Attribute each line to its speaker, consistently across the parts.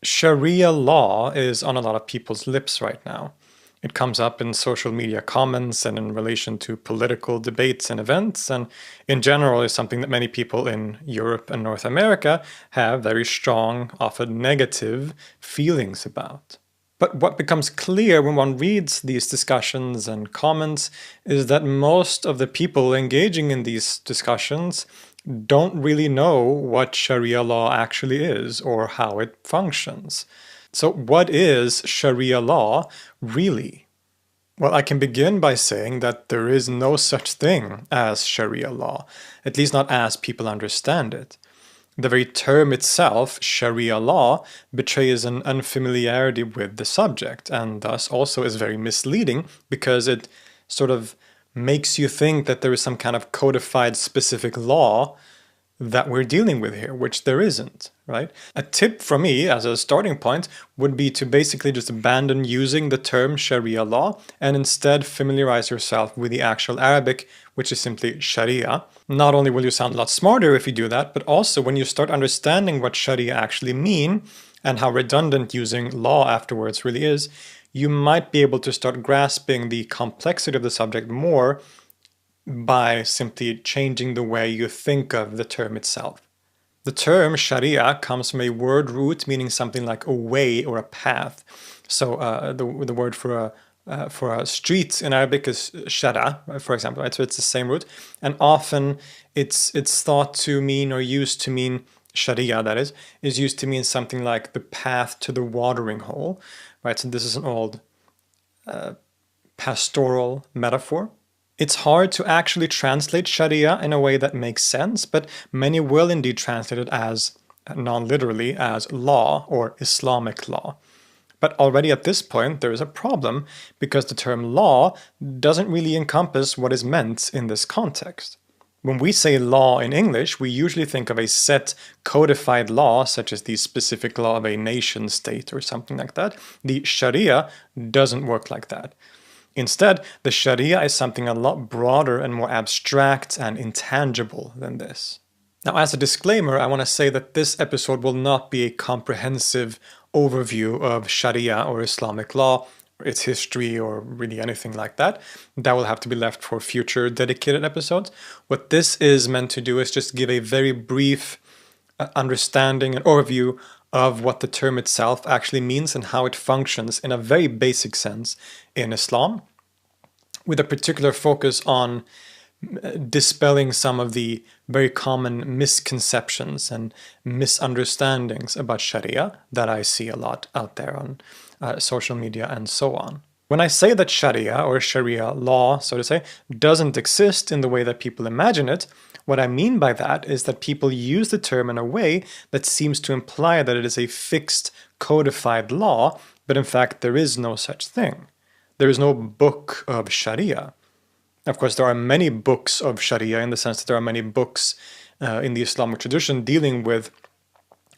Speaker 1: Sharia law is on a lot of people's lips right now. It comes up in social media comments and in relation to political debates and events, and in general is something that many people in Europe and North America have very strong, often negative feelings about. But what becomes clear when one reads these discussions and comments is that most of the people engaging in these discussions don't really know what Sharia law actually is or how it functions. So, what is Sharia law really? Well, I can begin by saying that there is no such thing as Sharia law, at least not as people understand it. The very term itself, Sharia law, betrays an unfamiliarity with the subject, and thus also is very misleading because it sort of makes you think that there is some kind of codified specific law that we're dealing with here, which there isn't, right? A tip from me as a starting point would be to basically just abandon using the term Sharia law and instead familiarize yourself with the actual Arabic, which is simply Sharia. Not only will you sound a lot smarter if you do that, but also when you start understanding what Sharia actually mean and how redundant using law afterwards really is, you might be able to start grasping the complexity of the subject more by simply changing the way you think of the term itself. The term Sharia comes from a word root meaning something like a way or a path. So the word for a street in Arabic is shara, for example, right? So it's the same root, and often it's thought to mean or used to mean Sharia, that is used to mean something like the path to the watering hole, right? So this is an old pastoral metaphor. It's hard to actually translate Sharia in a way that makes sense, but many will indeed translate it as, non-literally, as law or Islamic law. But already at this point, there is a problem because the term law doesn't really encompass what is meant in this context. When we say law in English, we usually think of a set codified law, such as the specific law of a nation state or something like that. The Sharia doesn't work like that. Instead, the Sharia is something a lot broader and more abstract and intangible than this. Now, as a disclaimer, I want to say that this episode will not be a comprehensive overview of Sharia or Islamic law, or its history, or really anything like that. That will have to be left for future dedicated episodes. What this is meant to do is just give a very brief understanding and overview of what the term itself actually means and how it functions in a very basic sense in Islam, with a particular focus on dispelling some of the very common misconceptions and misunderstandings about Sharia that I see a lot out there on social media and so on. When I say that Sharia or Sharia law, so to say, doesn't exist in the way that people imagine it, what I mean by that is that people use the term in a way that seems to imply that it is a fixed, codified law, but in fact there is no such thing. There is no book of Sharia. Of course, there are many books of Sharia in the sense that there are many books in the Islamic tradition dealing with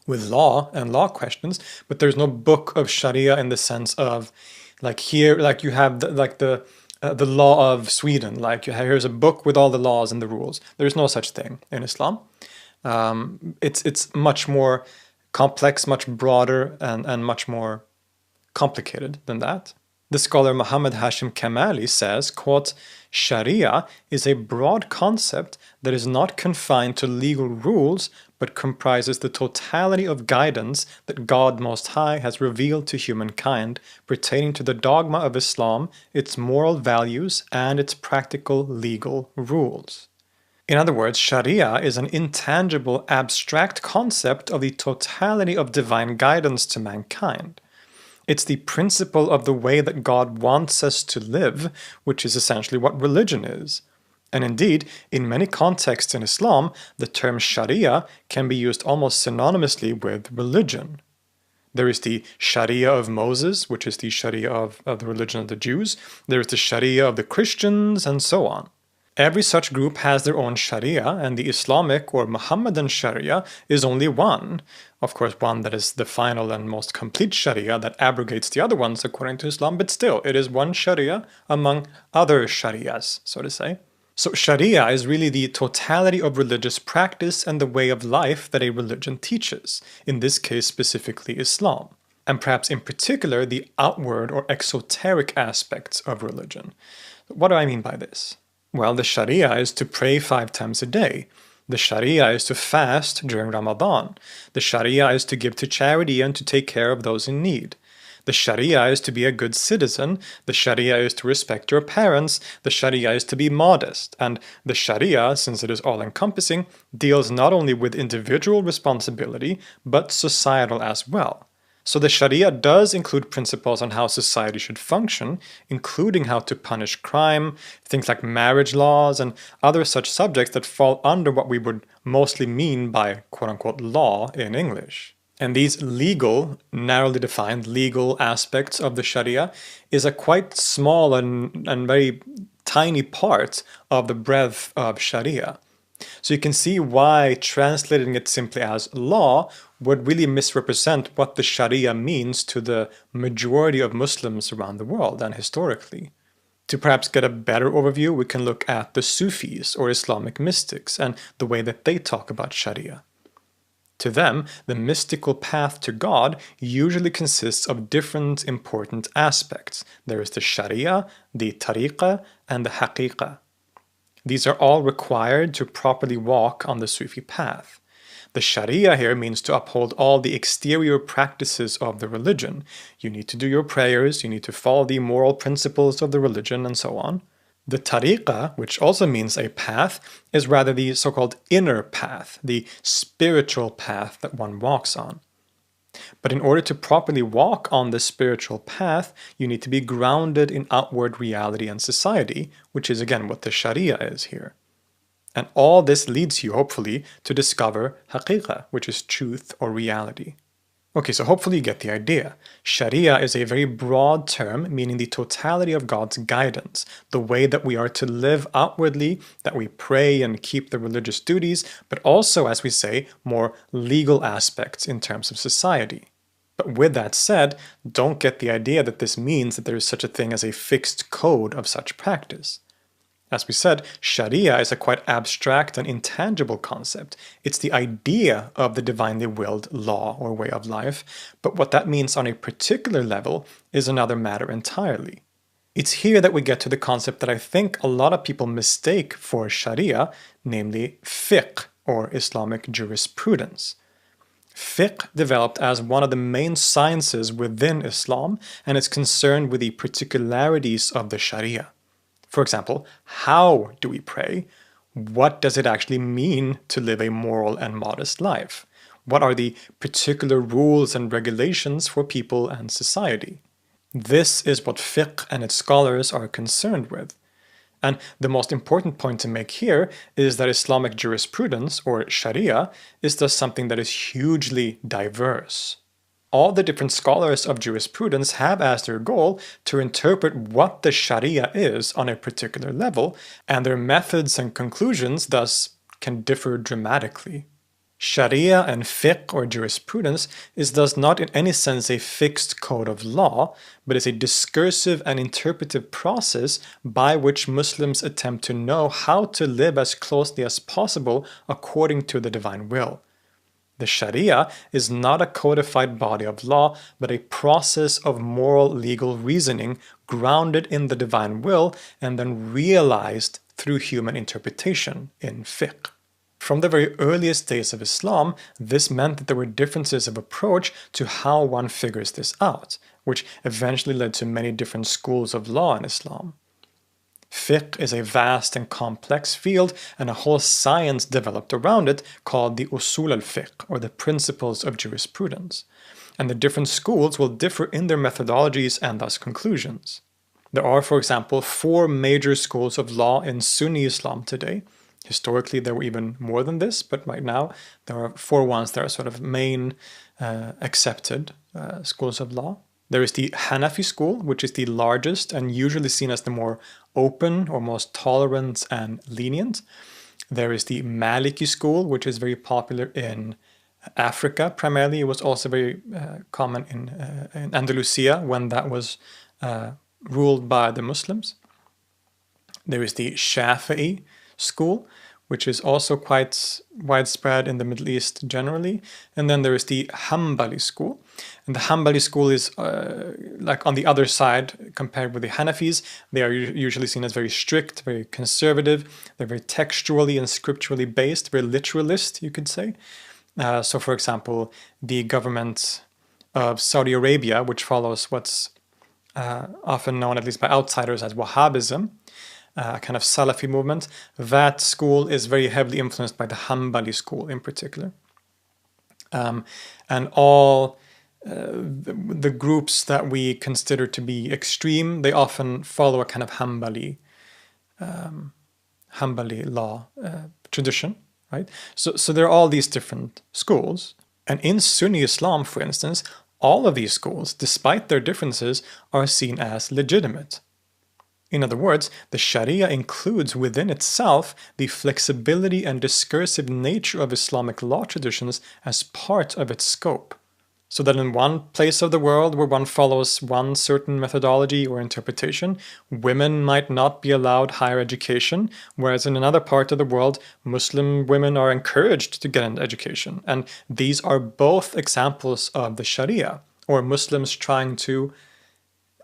Speaker 1: law and law questions, but there's no book of Sharia in the sense of, like here, like you have the law of Sweden. Like here's a book with all the laws and the rules. There's no such thing in Islam. It's much more complex, much broader, and much more complicated than that. The scholar Muhammad Hashim Kamali says, quote, Sharia is a broad concept that is not confined to legal rules, but comprises the totality of guidance that God Most High has revealed to humankind pertaining to the dogma of Islam, its moral values, and its practical legal rules. In other words, Sharia is an intangible, abstract concept of the totality of divine guidance to mankind. It's the principle of the way that God wants us to live, which is essentially what religion is. And indeed, in many contexts in Islam, the term Sharia can be used almost synonymously with religion. There is the Sharia of Moses, which is the Sharia of the religion of the Jews. There is the Sharia of the Christians, and so on. Every such group has their own Sharia, and the Islamic or Muhammadan Sharia is only one. Of course, one that is the final and most complete Sharia that abrogates the other ones according to Islam, but still, it is one Sharia among other Sharias, so to say. So Sharia is really the totality of religious practice and the way of life that a religion teaches, in this case specifically Islam, and perhaps in particular the outward or exoteric aspects of religion. What do I mean by this? Well, the Sharia is to pray 5 times a day. The Sharia is to fast during Ramadan. The Sharia is to give to charity and to take care of those in need. The Sharia is to be a good citizen. The Sharia is to respect your parents. The Sharia is to be modest. And the Sharia, since it is all-encompassing, deals not only with individual responsibility, but societal as well. So the Sharia does include principles on how society should function, including how to punish crime, things like marriage laws, and other such subjects that fall under what we would mostly mean by quote-unquote law in English. And these legal, narrowly defined legal aspects of the Sharia is a quite small and very tiny part of the breadth of Sharia. So you can see why translating it simply as law would really misrepresent what the Sharia means to the majority of Muslims around the world and historically. To perhaps get a better overview, we can look at the Sufis or Islamic mystics and the way that they talk about Sharia. To them, the mystical path to God usually consists of different important aspects. There is the Sharia, the Tariqah, and the Haqiqah. These are all required to properly walk on the Sufi path. The Sharia here means to uphold all the exterior practices of the religion. You need to do your prayers, you need to follow the moral principles of the religion, and so on. The tariqah, which also means a path, is rather the so-called inner path, the spiritual path that one walks on. But in order to properly walk on the spiritual path, you need to be grounded in outward reality and society, which is again what the Sharia is here. And all this leads you, hopefully, to discover haqiqah, which is truth or reality. Okay, so hopefully you get the idea. Sharia is a very broad term meaning the totality of God's guidance, the way that we are to live outwardly, that we pray and keep the religious duties, but also, as we say, more legal aspects in terms of society. But with that said, don't get the idea that this means that there is such a thing as a fixed code of such practice. As we said, Sharia is a quite abstract and intangible concept. It's the idea of the divinely willed law or way of life, but what that means on a particular level is another matter entirely. It's here that we get to the concept that I think a lot of people mistake for Sharia, namely fiqh, or Islamic jurisprudence. Fiqh developed as one of the main sciences within Islam, and is concerned with the particularities of the Sharia. For example, how do we pray? What does it actually mean to live a moral and modest life? What are the particular rules and regulations for people and society? This is what fiqh and its scholars are concerned with. And the most important point to make here is that Islamic jurisprudence, or Sharia, is thus something that is hugely diverse. All the different scholars of jurisprudence have as their goal to interpret what the Sharia is on a particular level, and their methods and conclusions thus can differ dramatically. Sharia and fiqh or jurisprudence is thus not in any sense a fixed code of law, but is a discursive and interpretive process by which Muslims attempt to know how to live as closely as possible according to the divine will. The Sharia is not a codified body of law, but a process of moral legal reasoning grounded in the divine will and then realized through human interpretation in fiqh. From the very earliest days of Islam, this meant that there were differences of approach to how one figures this out, which eventually led to many different schools of law in Islam. Fiqh is a vast and complex field, and a whole science developed around it called the usul al-fiqh, or the principles of jurisprudence. And the different schools will differ in their methodologies and thus conclusions. There are, for example, 4 major schools of law in Sunni Islam today. Historically, there were even more than this, but right now there are 4 ones that are sort of main accepted schools of law. There is the Hanafi school, which is the largest and usually seen as the more open or most tolerant and lenient. There is the Maliki school, which is very popular in Africa primarily. It was also very common in Andalusia when that was ruled by the Muslims. There is the Shafi'i school, which is also quite widespread in the Middle East generally. And then there is the Hanbali school. And the Hanbali school is like on the other side compared with the Hanafis. They are usually seen as very strict, very conservative. They're very textually and scripturally based, very literalist, you could say. So, for example, the government of Saudi Arabia, which follows what's often known, at least by outsiders, as Wahhabism, a kind of Salafi movement, that school is very heavily influenced by the Hanbali school in particular. And all the groups that we consider to be extreme, they often follow a kind of Hanbali law tradition, right? So there are all these different schools. And in Sunni Islam, for instance, all of these schools, despite their differences, are seen as legitimate. In other words, the Sharia includes within itself the flexibility and discursive nature of Islamic law traditions as part of its scope. So that in one place of the world where one follows one certain methodology or interpretation, women might not be allowed higher education, whereas in another part of the world, Muslim women are encouraged to get an education. And these are both examples of the Sharia, or Muslims trying to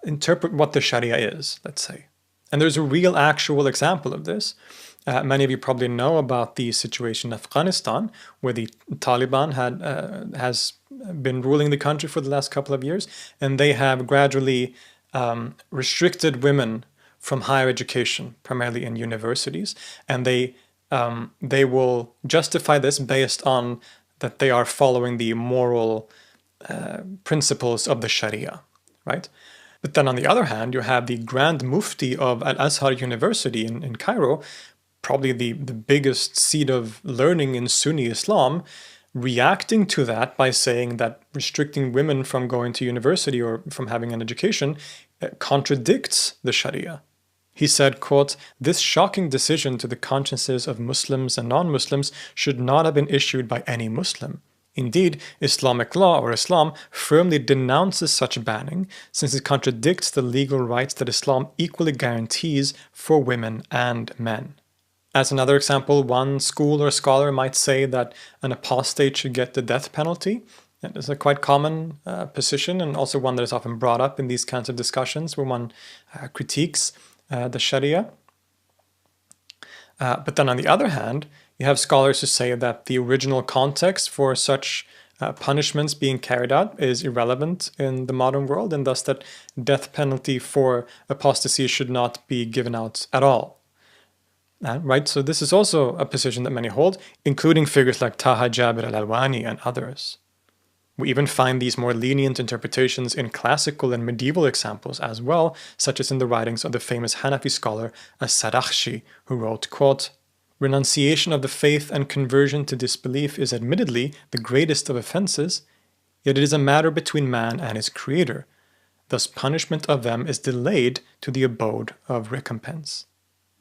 Speaker 1: interpret what the Sharia is, let's say. And there's a real actual example of this. Many of you probably know about the situation in Afghanistan, where the Taliban has been ruling the country for the last couple of years, and they have gradually restricted women from higher education, primarily in universities, and they will justify this based on that they are following the moral principles of the Sharia, right? But then on the other hand, you have the Grand Mufti of Al-Azhar University in Cairo, probably the biggest seat of learning in Sunni Islam, reacting to that by saying that restricting women from going to university or from having an education contradicts the Sharia. He said, quote, "This shocking decision to the consciences of Muslims and non-Muslims should not have been issued by any Muslim. Indeed, Islamic law, or Islam, firmly denounces such banning, since it contradicts the legal rights that Islam equally guarantees for women and men." As another example, one school or scholar might say that an apostate should get the death penalty. That is a quite common position, and also one that is often brought up in these kinds of discussions where one critiques the Sharia. But then on the other hand, you have scholars who say that the original context for such punishments being carried out is irrelevant in the modern world, and thus that death penalty for apostasy should not be given out at all. Right? So this is also a position that many hold, including figures like Taha Jabir al-Alwani and others. We even find these more lenient interpretations in classical and medieval examples as well, such as in the writings of the famous Hanafi scholar As-Sarakhshi, who wrote, quote, "Renunciation of the faith and conversion to disbelief is admittedly the greatest of offenses, yet it is a matter between man and his creator. Thus punishment of them is delayed to the abode of recompense."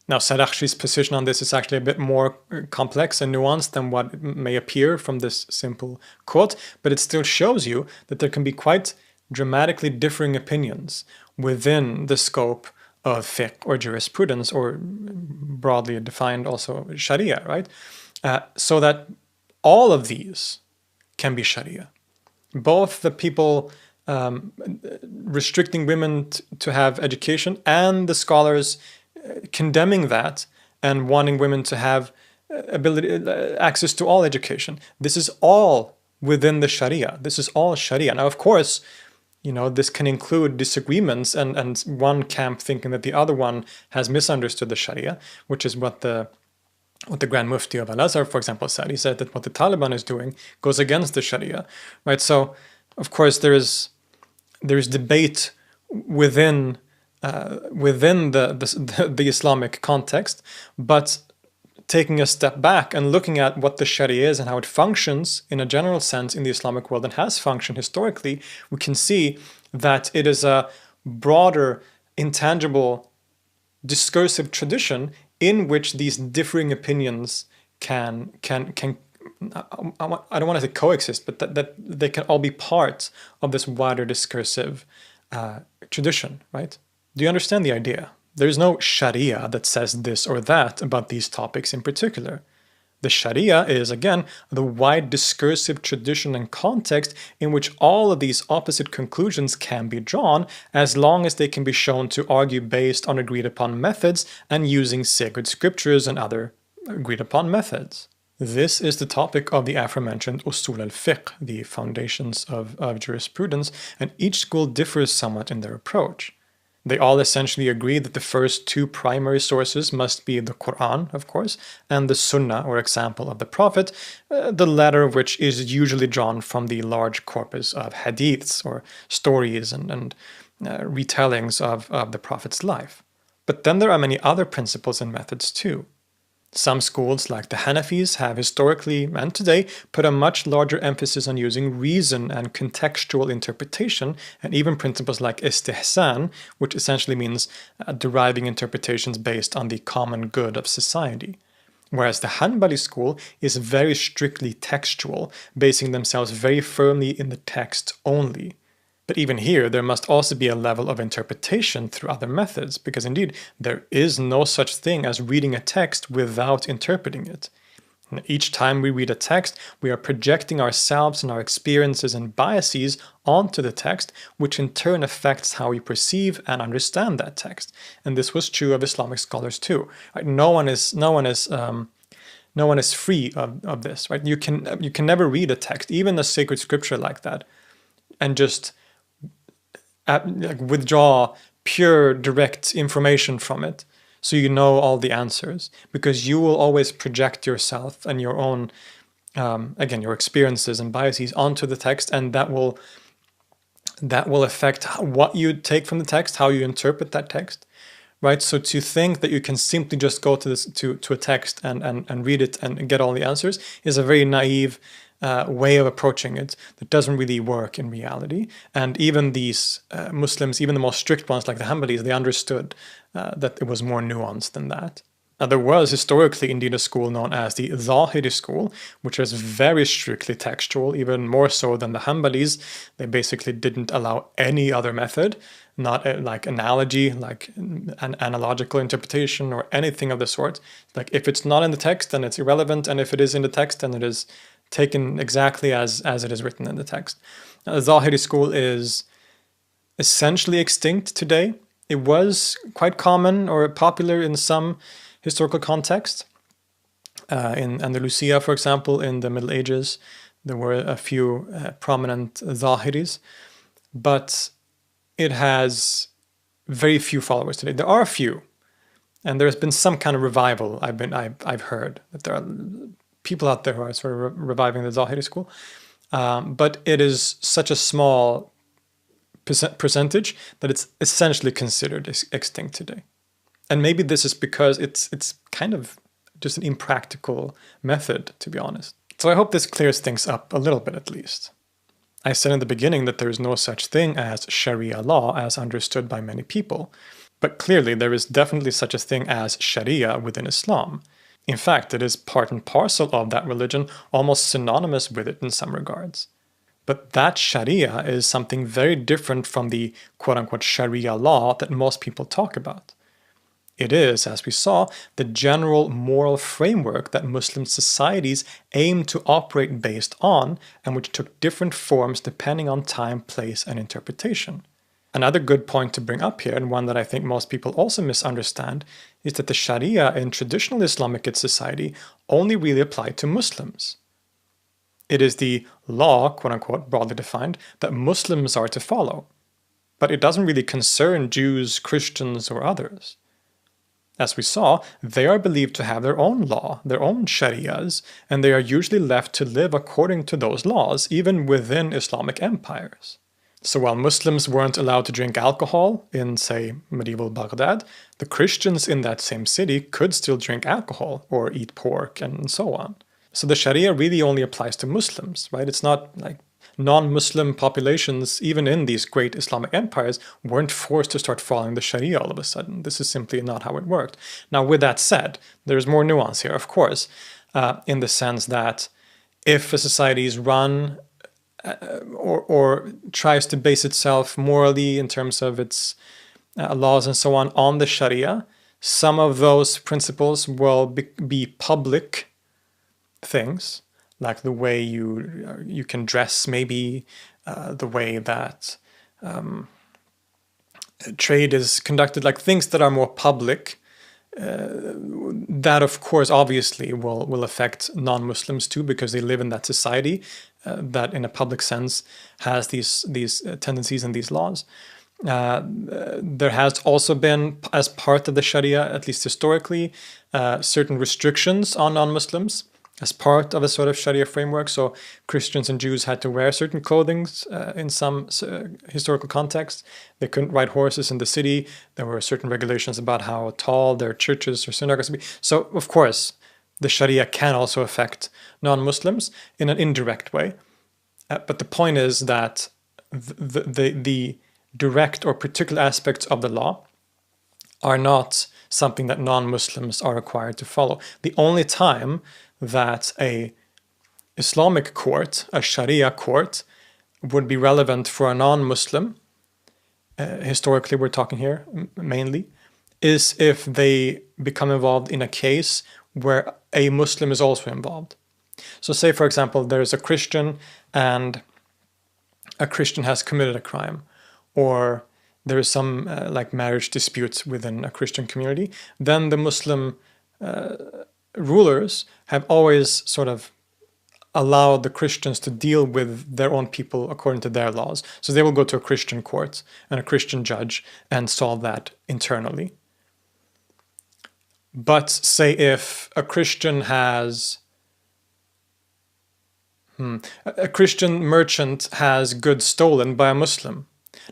Speaker 1: Now, Sarakhshi's position on this is actually a bit more complex and nuanced than what may appear from this simple quote, but it still shows you that there can be quite dramatically differing opinions within the scope of fiqh or jurisprudence, or broadly defined also Sharia, right? So that all of these can be Sharia. Both the people restricting women to have education and the scholars condemning that and wanting women to have access to all education. This is all within the Sharia. This is all Sharia. Now, of course, this can include disagreements and one camp thinking that the other one has misunderstood the Sharia, which is what the Grand Mufti of Al-Azhar, for example, said. He said that what the Taliban is doing goes against the Sharia, right? So, of course, there is debate within the Islamic context, but taking a step back and looking at what the Sharia is and how it functions in a general sense in the Islamic world and has functioned historically, we can see that it is a broader, intangible, discursive tradition in which these differing opinions can I don't want to say coexist, but that they can all be part of this wider discursive tradition, right? Do you understand the idea? There's no Sharia that says this or that about these topics in particular. The Sharia is, again, the wide discursive tradition and context in which all of these opposite conclusions can be drawn, as long as they can be shown to argue based on agreed upon methods and using sacred scriptures and other agreed upon methods. This is the topic of the aforementioned Usul al-Fiqh, the foundations of jurisprudence, and each school differs somewhat in their approach. They all essentially agree that the first two primary sources must be the Quran, of course, and the Sunnah, or example of the Prophet, the latter of which is usually drawn from the large corpus of hadiths, or stories and retellings of the Prophet's life. But then there are many other principles and methods too. Some schools, like the Hanafis, have historically and today put a much larger emphasis on using reason and contextual interpretation, and even principles like istihsan, which essentially means deriving interpretations based on the common good of society. Whereas the Hanbali school is very strictly textual, basing themselves very firmly in the text only. But even here, there must also be a level of interpretation through other methods, because indeed, there is no such thing as reading a text without interpreting it. And each time we read a text, we are projecting ourselves and our experiences and biases onto the text, which in turn affects how we perceive and understand that text. And this was true of Islamic scholars too. Right? No one is free of this. Right? You can never read a text, even a sacred scripture like that, and just withdraw pure, direct information from it, so you know all the answers, because you will always project yourself and your own, again, your experiences and biases onto the text, and that will affect what you take from the text, how you interpret that text, right? So to think that you can simply just go to a text and read it and get all the answers is a very naive way of approaching it that doesn't really work in reality. And even these Muslims, even the most strict ones like the Hanbalis, they understood that it was more nuanced than that. Now, there was historically indeed a school known as the Zahiri school, which was very strictly textual, even more so than the Hanbalis. They basically didn't allow any other method, not like analogy, like an analogical interpretation or anything of the sort. Like if it's not in the text, then it's irrelevant, and if it is in the text, then it is taken exactly as it is written in the text. Now, the Zahiri school is essentially extinct today. It was quite common or popular in some historical context. In Andalusia, for example, in the Middle Ages, there were a few prominent Zahiris, but it has very few followers today. There are a few, and there's been some kind of revival. I've heard that there are people out there who are sort of reviving the Zahiri school, but it is such a small percentage that it's essentially considered extinct today. And maybe this is because it's kind of just an impractical method, to be honest. So I hope this clears things up a little bit at least. I said in the beginning that there is no such thing as Sharia law as understood by many people, but clearly there is definitely such a thing as Sharia within Islam. In fact, it is part and parcel of that religion, almost synonymous with it in some regards. But that Sharia is something very different from the quote-unquote Sharia law that most people talk about. It is, as we saw, the general moral framework that Muslim societies aim to operate based on, and which took different forms depending on time, place, and interpretation. Another good point to bring up here, and one that I think most people also misunderstand, is that the Sharia in traditional Islamic society only really applied to Muslims. It is the law, quote-unquote, broadly defined, that Muslims are to follow. But it doesn't really concern Jews, Christians, or others. As we saw, they are believed to have their own law, their own sharias, and they are usually left to live according to those laws, even within Islamic empires. So while Muslims weren't allowed to drink alcohol in, say, medieval Baghdad, the Christians in that same city could still drink alcohol or eat pork and so on. So the Sharia really only applies to Muslims, right? It's not like non-Muslim populations, even in these great Islamic empires, weren't forced to start following the Sharia all of a sudden. This is simply not how it worked. Now, with that said, there's more nuance here, of course, in the sense that if a society is run or tries to base itself morally in terms of its laws and so on the Sharia, some of those principles will be public things, like the way you can dress, maybe the way that trade is conducted, like things that are more public. That, of course, obviously will affect non-Muslims too, because they live in that society that, in a public sense, has these tendencies and these laws. There has also been, as part of the Sharia, at least historically, certain restrictions on non-Muslims as part of a sort of Sharia framework. So Christians and Jews had to wear certain clothing in some historical context. They couldn't ride horses in the city. There were certain regulations about how tall their churches or synagogues would be. So, of course, the Sharia can also affect non-Muslims in an indirect way. But the point is that the direct or particular aspects of the law are not something that non-Muslims are required to follow. The only time that a Islamic court, a Sharia court, would be relevant for a non-Muslim, historically we're talking here mainly, is if they become involved in a case where a Muslim is also involved. So say, for example, there's a Christian and a Christian has committed a crime, or there is some like marriage disputes within a Christian community, then the Muslim rulers have always sort of allowed the Christians to deal with their own people according to their laws. So they will go to a Christian court and a Christian judge and solve that internally. But say if a Christian has a Christian merchant has goods stolen by a Muslim.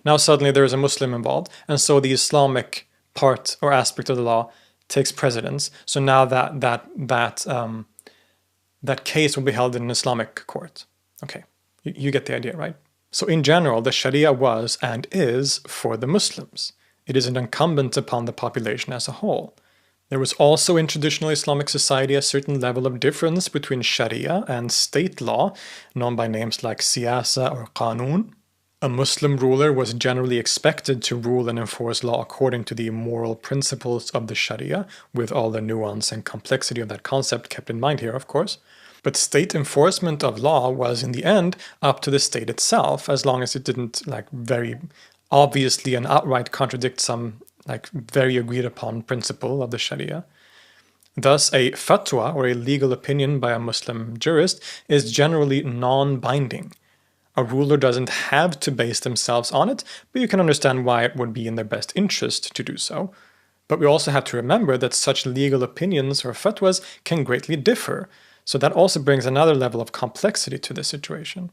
Speaker 1: Now suddenly there is a Muslim involved, and so the Islamic part or aspect of the law takes precedence. So now that case will be held in an Islamic court. Okay, you get the idea, right? So in general, the Sharia was and is for the Muslims. It is incumbent upon the population as a whole. There was also in traditional Islamic society a certain level of difference between Sharia and state law, known by names like siyasa or qanun. A Muslim ruler was generally expected to rule and enforce law according to the moral principles of the Sharia, with all the nuance and complexity of that concept kept in mind here, of course. But state enforcement of law was, in the end, up to the state itself, as long as it didn't, like, very obviously and outright contradict some, like, very agreed upon principle of the Sharia. Thus, a fatwa, or a legal opinion by a Muslim jurist, is generally non-binding. A ruler doesn't have to base themselves on it, but you can understand why it would be in their best interest to do so. But we also have to remember that such legal opinions or fatwas can greatly differ, so that also brings another level of complexity to the situation.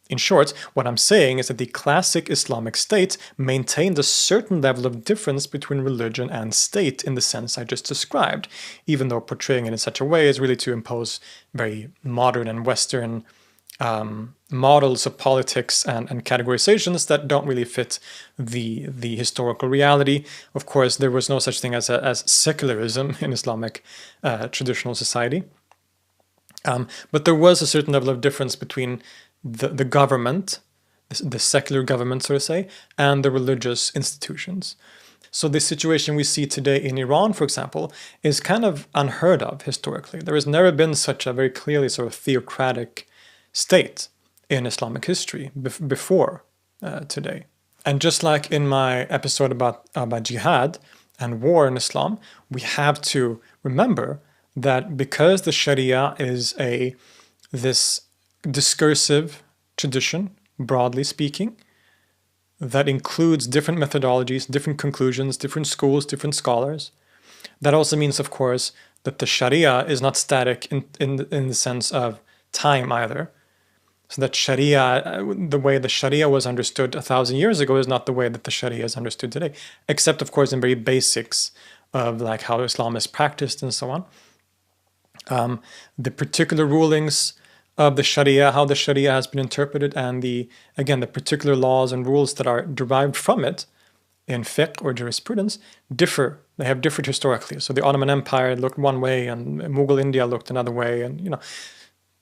Speaker 1: In short, what I'm saying is that the classic Islamic state maintained a certain level of difference between religion and state in the sense I just described, even though portraying it in such a way is really to impose very modern and Western models of politics and categorizations that don't really fit the historical reality. Of course, there was no such thing as secularism in Islamic traditional society. But there was a certain level of difference between the government, the secular government, so to say, and the religious institutions. So the situation we see today in Iran, for example, is kind of unheard of historically. There has never been such a very clearly sort of theocratic state in Islamic history before today. And just like in my episode about jihad and war in Islam, we have to remember that because the Sharia is this discursive tradition, broadly speaking, that includes different methodologies, different conclusions, different schools, different scholars. That also means, of course, that the Sharia is not static in the sense of time either. So that Sharia, the way the Sharia was understood 1,000 years ago is not the way that the Sharia is understood today, except, of course, in very basics of like how Islam is practiced and so on. The particular rulings of the Sharia, how the Sharia has been interpreted, and the particular laws and rules that are derived from it in fiqh or jurisprudence differ. They have differed historically. So the Ottoman Empire looked one way and Mughal India looked another way, and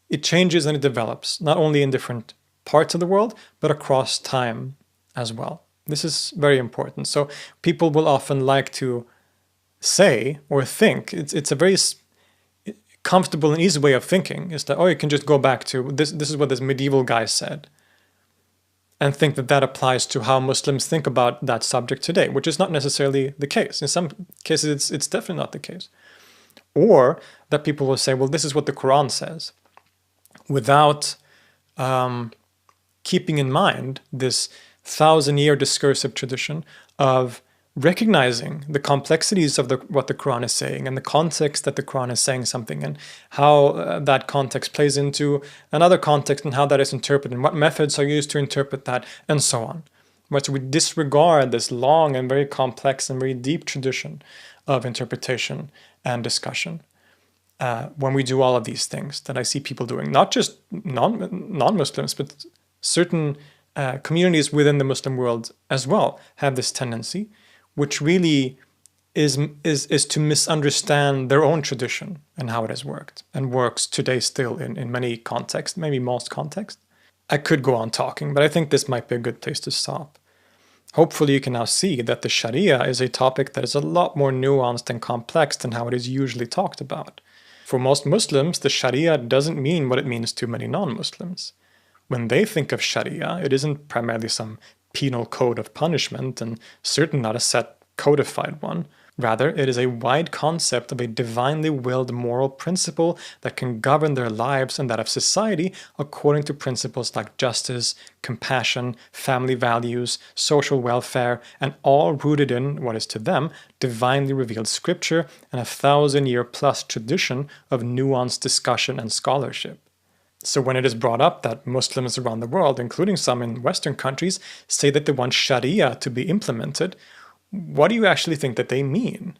Speaker 1: it changes and it develops, not only in different parts of the world, but across time as well. This is very important. So people will often like to say or think, it's a very comfortable and easy way of thinking, is that, oh, you can just go back to this is what this medieval guy said, and think that that applies to how Muslims think about that subject today, which is not necessarily the case. In some cases, it's definitely not the case. Or that people will say, well, this is what the Quran says, without keeping in mind this 1,000-year discursive tradition of recognizing the complexities of what the Quran is saying and the context that the Quran is saying something, and how that context plays into another context and how that is interpreted and what methods are used to interpret that, and so on. But we disregard this long and very complex and very deep tradition of interpretation and discussion when we do all of these things that I see people doing, not just non-Muslims, but certain communities within the Muslim world as well have this tendency, which really is to misunderstand their own tradition and how it has worked and works today still in many contexts, maybe most contexts. I could go on talking, but I think this might be a good place to stop. Hopefully you can now see that the Sharia is a topic that is a lot more nuanced and complex than how it is usually talked about. For most Muslims, the Sharia doesn't mean what it means to many non-Muslims. When they think of Sharia, it isn't primarily some penal code of punishment, and certainly not a set codified one. Rather, it is a wide concept of a divinely willed moral principle that can govern their lives and that of society according to principles like justice, compassion, family values, social welfare, and all rooted in what is to them divinely revealed scripture and a 1,000-year-plus tradition of nuanced discussion and scholarship. So when it is brought up that Muslims around the world, including some in Western countries, say that they want Sharia to be implemented, what do you actually think that they mean?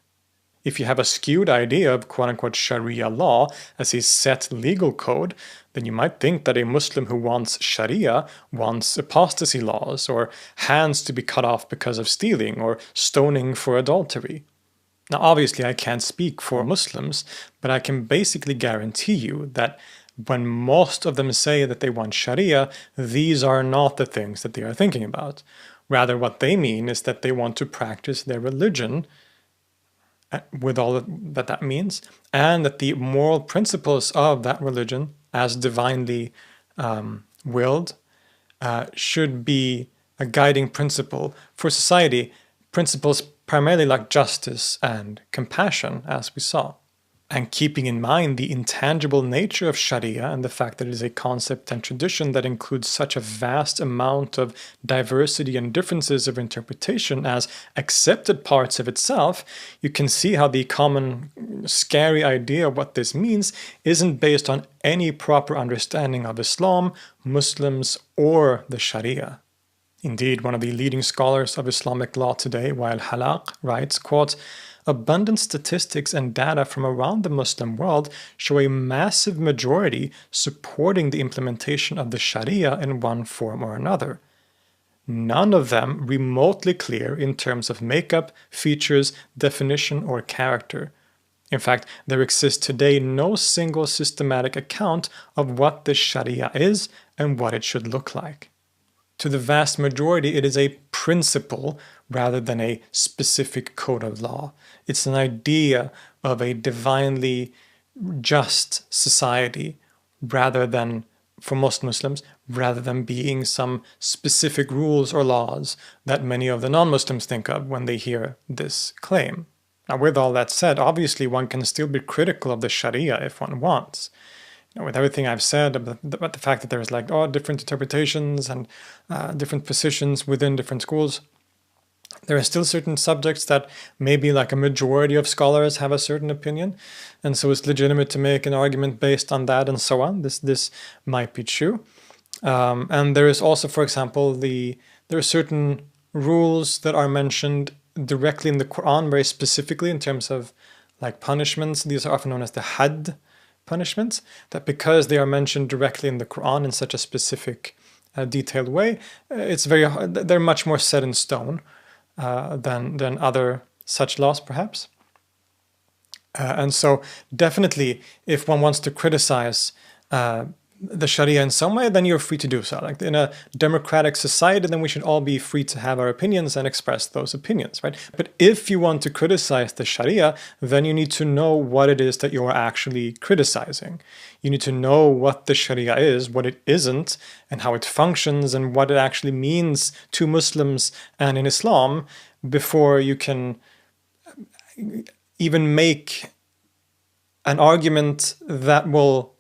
Speaker 1: If you have a skewed idea of quote-unquote Sharia law as a set legal code, then you might think that a Muslim who wants Sharia wants apostasy laws, or hands to be cut off because of stealing, or stoning for adultery. Now obviously I can't speak for Muslims, but I can basically guarantee you that when most of them say that they want Sharia, these are not the things that they are thinking about. Rather, what they mean is that they want to practice their religion with all that means, and that the moral principles of that religion, as divinely willed, should be a guiding principle for society, principles primarily like justice and compassion, as we saw. And keeping in mind the intangible nature of Sharia and the fact that it is a concept and tradition that includes such a vast amount of diversity and differences of interpretation as accepted parts of itself, you can see how the common scary idea of what this means isn't based on any proper understanding of Islam, Muslims, or the Sharia. Indeed, one of the leading scholars of Islamic law today, Wael Halaq, writes, quote, "Abundant statistics and data from around the Muslim world show a massive majority supporting the implementation of the Sharia in one form or another. None of them remotely clear in terms of makeup, features, definition, or character. In fact, there exists today no single systematic account of what the Sharia is and what it should look like. To the vast majority, it is a principle rather than a specific code of law. It's an idea of a divinely just society rather than, for most Muslims, rather than being some specific rules or laws that many of the non-Muslims think of when they hear this claim. Now, with all that said, obviously one can still be critical of the Sharia if one wants. With everything I've said about the fact that there's different interpretations and different positions within different schools, there are still certain subjects that maybe like a majority of scholars have a certain opinion, and so it's legitimate to make an argument based on that and so on. This might be true. And there is also, for example, there are certain rules that are mentioned directly in the Quran very specifically in terms of like punishments. These are often known as the had punishments, that because they are mentioned directly in the Quran in such a specific detailed way, they're much more set in stone than other such laws perhaps. And so definitely if one wants to criticize the Sharia in some way, then you're free to do so. Like in a democratic society, then we should all be free to have our opinions and express those opinions, right? But if you want to criticize the Sharia, then you need to know what it is that you're actually criticizing. You need to know what the Sharia is, what it isn't, and how it functions, and what it actually means to Muslims and in Islam before you can even make an argument that will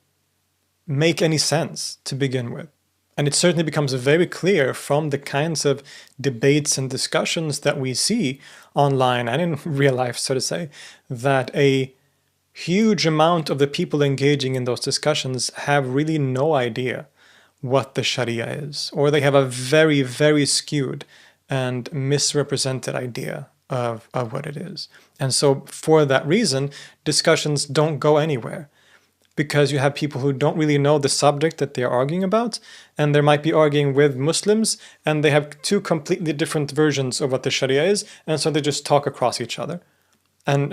Speaker 1: make any sense to begin with. And it certainly becomes very clear from the kinds of debates and discussions that we see online and in real life, so to say, that a huge amount of the people engaging in those discussions have really no idea what the Sharia is, or they have a very, very skewed and misrepresented idea of what it is. And so for that reason, discussions don't go anywhere, because you have people who don't really know the subject that they're arguing about, and they might be arguing with Muslims, and they have two completely different versions of what the Sharia is, and so they just talk across each other. And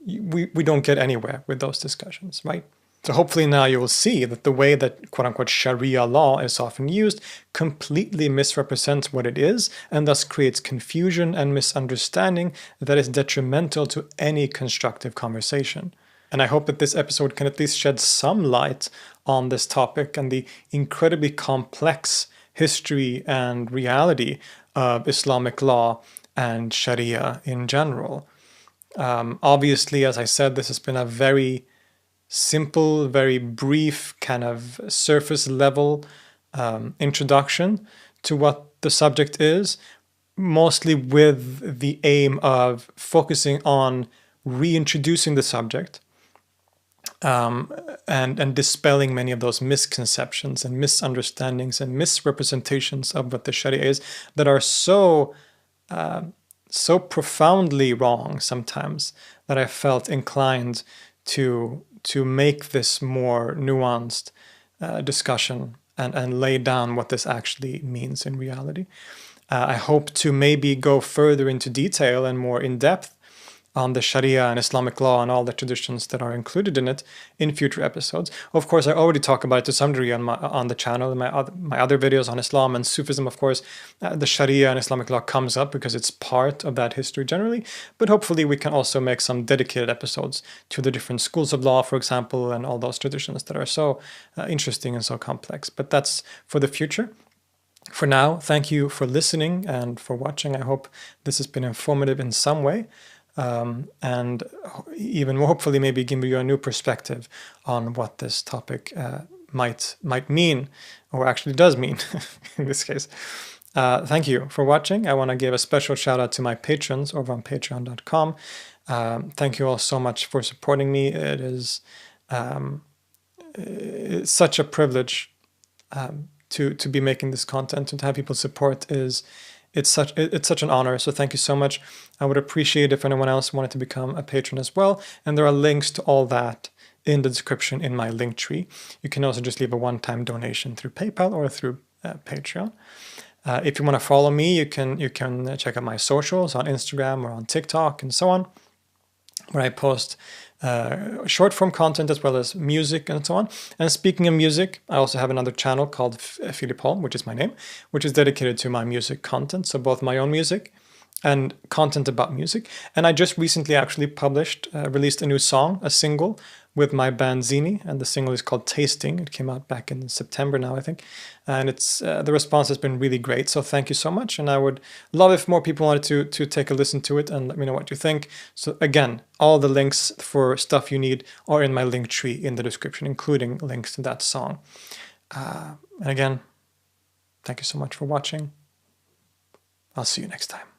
Speaker 1: we don't get anywhere with those discussions, right? So hopefully now you will see that the way that quote-unquote Sharia law is often used completely misrepresents what it is, and thus creates confusion and misunderstanding that is detrimental to any constructive conversation. And I hope that this episode can at least shed some light on this topic and the incredibly complex history and reality of Islamic law and Sharia in general. Obviously, as I said, this has been a very simple, very brief, kind of surface level introduction to what the subject is, mostly with the aim of focusing on reintroducing the subject and dispelling many of those misconceptions and misunderstandings and misrepresentations of what the Sharia is that are so profoundly wrong sometimes that I felt inclined to make this more nuanced discussion and lay down what this actually means in reality. I hope to maybe go further into detail and more in depth on the Sharia and Islamic law and all the traditions that are included in it in future episodes. Of course, I already talk about it to some degree on the channel, in my other videos on Islam and Sufism. Of course, the Sharia and Islamic law comes up because it's part of that history generally, but hopefully we can also make some dedicated episodes to the different schools of law, for example, and all those traditions that are so interesting and so complex. But that's for the future. For now, thank you for listening and for watching. I hope this has been informative in some way. And even more hopefully maybe give you a new perspective on what this topic might mean, or actually does mean in this case. Thank you for watching. I want to give a special shout out to my patrons over on patreon.com. Thank you all so much for supporting me. It is it's such a privilege to be making this content, and to have people support it's such an honor. So thank you so much. I would appreciate if anyone else wanted to become a patron as well. And there are links to all that in the description in my link tree. You can also just leave a one-time donation through PayPal or through Patreon. If you want to follow me, you can check out my socials on Instagram or on TikTok and so on, where I post short form content as well as music and so on. And speaking of music, I also have another channel called Philip Holm, which is my name, which is dedicated to my music content. So both my own music and content about music. And I just recently actually released a new song, a single with my band Zini, and the single is called Tasting. It came out back in September now, I think. And it's the response has been really great. So thank you so much. And I would love if more people wanted to take a listen to it and let me know what you think. So again, all the links for stuff you need are in my link tree in the description, including links to that song. And again, thank you so much for watching. I'll see you next time.